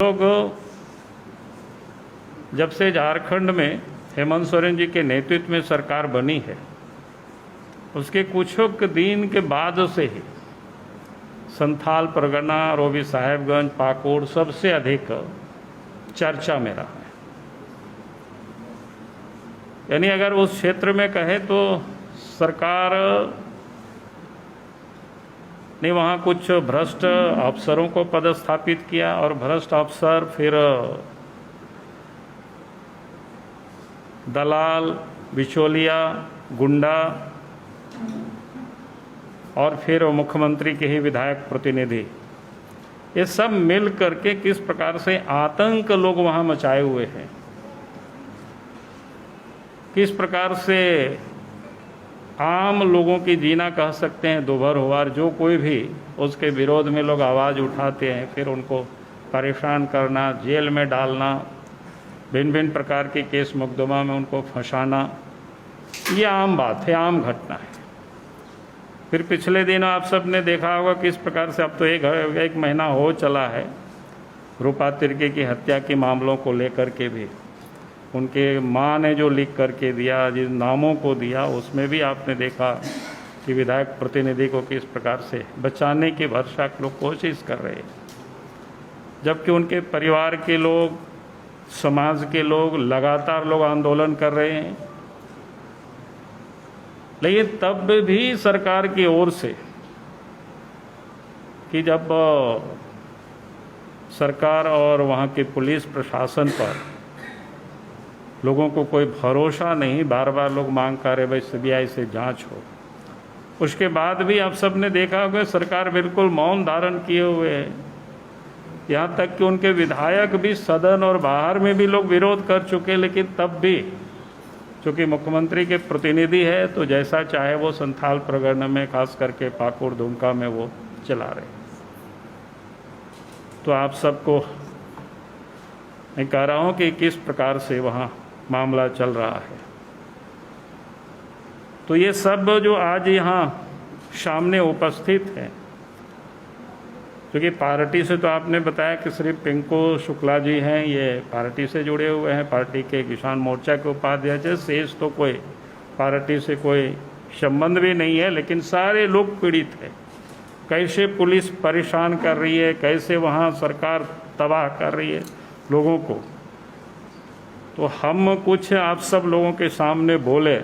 लोग, जब से झारखंड में हेमंत सोरेन जी के नेतृत्व में सरकार बनी है, उसके कुछ दिन के बाद से ही संथाल परगना, रोवी साहेबगंज, पाकुड़ सबसे अधिक चर्चा में रहा है। यानी अगर उस क्षेत्र में कहे तो सरकार ने वहाँ कुछ भ्रष्ट अफसरों को पदस्थापित किया और भ्रष्ट अफसर फिर दलाल, बिचौलिया, गुंडा और फिर मुख्यमंत्री के ही विधायक प्रतिनिधि, ये सब मिल करके किस प्रकार से आतंक लोग वहाँ मचाए हुए हैं, किस प्रकार से आम लोगों की जीना कह सकते हैं दोभर हुआर, जो कोई भी उसके विरोध में लोग आवाज़ उठाते हैं फिर उनको परेशान करना, जेल में डालना, भिन्न भिन्न प्रकार के केस मुकदमा में उनको फंसाना, ये आम बात है, आम घटना है। फिर पिछले दिन आप सब ने देखा होगा किस प्रकार से, अब तो एक महीना हो चला है, रूपा तिर्की की हत्या के मामलों को लेकर के भी उनके माँ ने जो लिख करके दिया, जिन नामों को दिया, उसमें भी आपने देखा कि विधायक प्रतिनिधि को किस प्रकार से बचाने की भरसक लोग कोशिश कर रहे हैं, जबकि उनके परिवार के लोग, समाज के लोग लगातार लोग आंदोलन कर रहे हैं। लेकिन तब भी सरकार की ओर से कि जब सरकार और वहाँ के पुलिस प्रशासन पर लोगों को कोई भरोसा नहीं, बार बार लोग मांग कर रहे भाई सीबीआई से जांच हो, उसके बाद भी आप सब ने देखा होगा सरकार बिल्कुल मौन धारण किए हुए है। यहाँ तक कि उनके विधायक भी सदन और बाहर में भी लोग विरोध कर चुके, लेकिन तब भी चूँकि मुख्यमंत्री के प्रतिनिधि है तो जैसा चाहे वो संथाल प्रगण में, खास करके पाकुड़, दुमका में वो चला रहे। तो आप सबको मैं कह रहा हूँ कि किस प्रकार से वहाँ मामला चल रहा है। तो ये सब जो आज यहाँ सामने उपस्थित है, क्योंकि पार्टी से तो आपने बताया कि सिर्फ पिंकू शुक्ला जी हैं, ये पार्टी से जुड़े हुए हैं, पार्टी के किसान मोर्चा के उपाध्यक्ष, शेष तो कोई पार्टी से कोई संबंध भी नहीं है, लेकिन सारे लोग पीड़ित हैं। कैसे पुलिस परेशान कर रही है, कैसे वहाँ सरकार तबाह कर रही है लोगों को। तो हम कुछ आप सब लोगों के सामने बोले,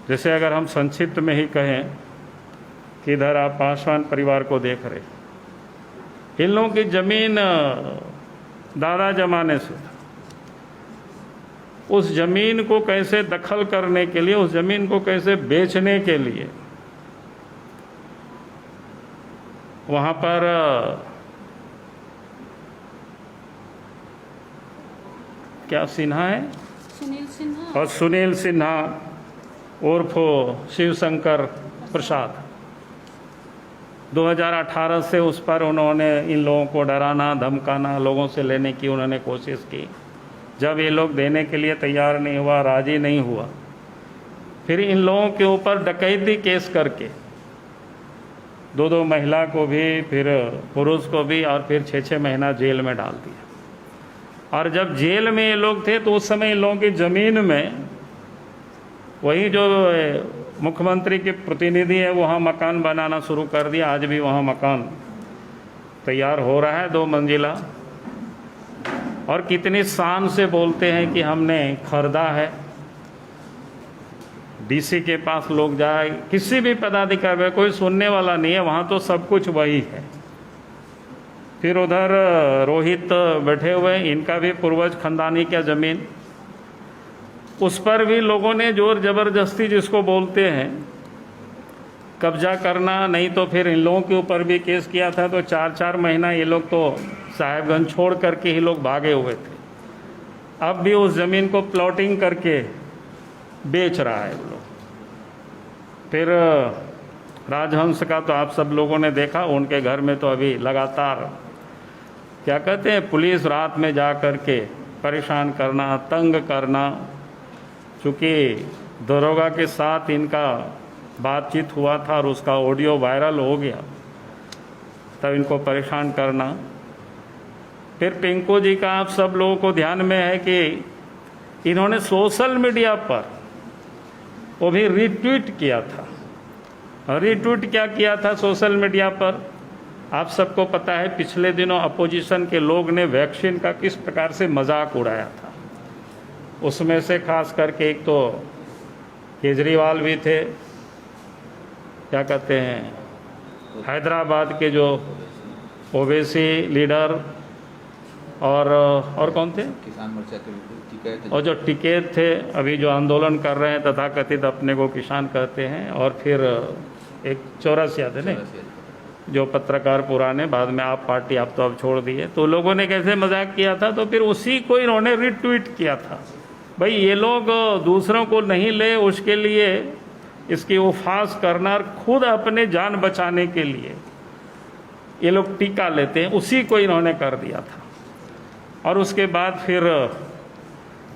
जैसे अगर हम संक्षिप्त में ही कहें कि इधर आप पासवान परिवार को देख रहे, इन लोगों की जमीन दादा जमाने से, उस जमीन को कैसे दखल करने के लिए, उस जमीन को कैसे बेचने के लिए वहाँ पर क्या सिन्हा है, सुनील सिन्हा, और सुनील सिन्हा उर्फ शिवशंकर प्रसाद, 2018 से उस पर उन्होंने इन लोगों को डराना, धमकाना, लोगों से लेने की उन्होंने कोशिश की। जब ये लोग देने के लिए तैयार नहीं हुआ, राजी नहीं हुआ, फिर इन लोगों के ऊपर डकैती केस करके दो महिला को भी, फिर पुरुष को भी, और फिर 6 महीना जेल में डाल दिया। और जब जेल में ये लोग थे तो उस समय इन लोगों की ज़मीन में वही जो मुख्यमंत्री के प्रतिनिधि है वहाँ मकान बनाना शुरू कर दिया। आज भी वहाँ मकान तैयार हो रहा है, 2 मंजिला, और कितनी शान से बोलते हैं कि हमने खरीदा है। डीसी के पास लोग जाए, किसी भी पदाधिकारी में कोई सुनने वाला नहीं है, वहाँ तो सब कुछ वही है। फिर उधर रोहित बैठे हुए, इनका भी पूर्वज खानदानी क्या ज़मीन, उस पर भी लोगों ने जोर ज़बरदस्ती जिसको बोलते हैं कब्जा करना, नहीं तो फिर इन लोगों के ऊपर भी केस किया था। तो 4 महीना ये लोग तो साहेबगंज छोड़ करके ही लोग भागे हुए थे। अब भी उस ज़मीन को प्लॉटिंग करके बेच रहा है वो लोग। फिर राजहंस का तो आप सब लोगों ने देखा, उनके घर में तो अभी लगातार क्या कहते हैं, पुलिस रात में जा कर के परेशान करना, तंग करना। चूँकि दरोगा के साथ इनका बातचीत हुआ था और उसका ऑडियो वायरल हो गया, तब इनको परेशान करना। फिर पिंकू जी का आप सब लोगों को ध्यान में है कि इन्होंने सोशल मीडिया पर वो भी रीट्वीट किया था। रीट्वीट क्या किया था सोशल मीडिया पर? आप सबको पता है पिछले दिनों अपोजिशन के लोग ने वैक्सीन का किस प्रकार से मजाक उड़ाया था। उसमें से खास करके एक तो केजरीवाल भी थे, क्या कहते हैं, हैदराबाद के जो ओवैसी लीडर, और कौन थे, किसान मोर्चा के टिकैत, और जो टिकैत थे अभी जो आंदोलन कर रहे हैं तथाकथित अपने को किसान कहते हैं, और फिर एक चौरसिया थे नहीं, जो पत्रकार पुराने, बाद में आप पार्टी आप तो अब छोड़ दिए। तो लोगों ने कैसे मजाक किया था, तो फिर उसी को इन्होंने रिट्वीट किया था। भाई ये लोग दूसरों को नहीं ले, उसके लिए इसकी उपहास करना और खुद अपने जान बचाने के लिए ये लोग टीका लेते हैं, उसी को इन्होंने कर दिया था। और उसके बाद फिर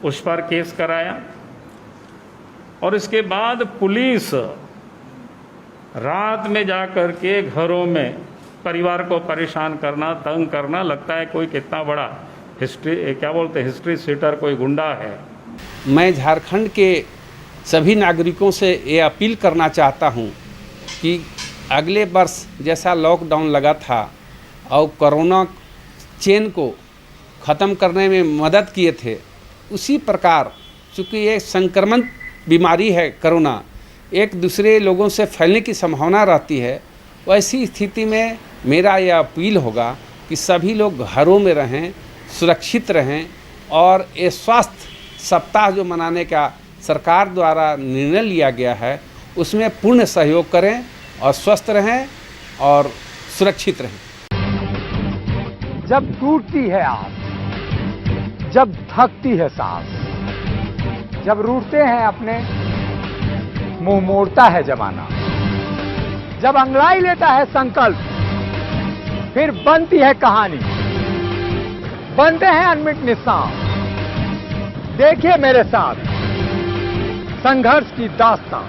उस पर केस कराया, और इसके बाद पुलिस रात में जा कर के घरों में परिवार को परेशान करना, तंग करना, लगता है कोई कितना बड़ा हिस्ट्री, क्या बोलते हैं, हिस्ट्री सीटर, कोई गुंडा है। मैं झारखंड के सभी नागरिकों से ये अपील करना चाहता हूँ कि अगले वर्ष जैसा लॉकडाउन लगा था और कोरोना चेन को ख़त्म करने में मदद किए थे, उसी प्रकार चूँकि ये संक्रमण बीमारी है कोरोना, एक दूसरे लोगों से फैलने की संभावना रहती है, वैसी स्थिति में मेरा यह अपील होगा कि सभी लोग घरों में रहें, सुरक्षित रहें, और ये स्वास्थ्य सप्ताह जो मनाने का सरकार द्वारा निर्णय लिया गया है उसमें पूर्ण सहयोग करें और स्वस्थ रहें और सुरक्षित रहें। जब टूटती है आस, जब थकती है सांस, जब रूठते हैं अपने, मुंह मोड़ता है जमाना, जब अंगड़ाई लेता है संकल्प, फिर बनती है कहानी, बनते हैं अनमिट निशान। देखिए मेरे साथ संघर्ष की दास्तान।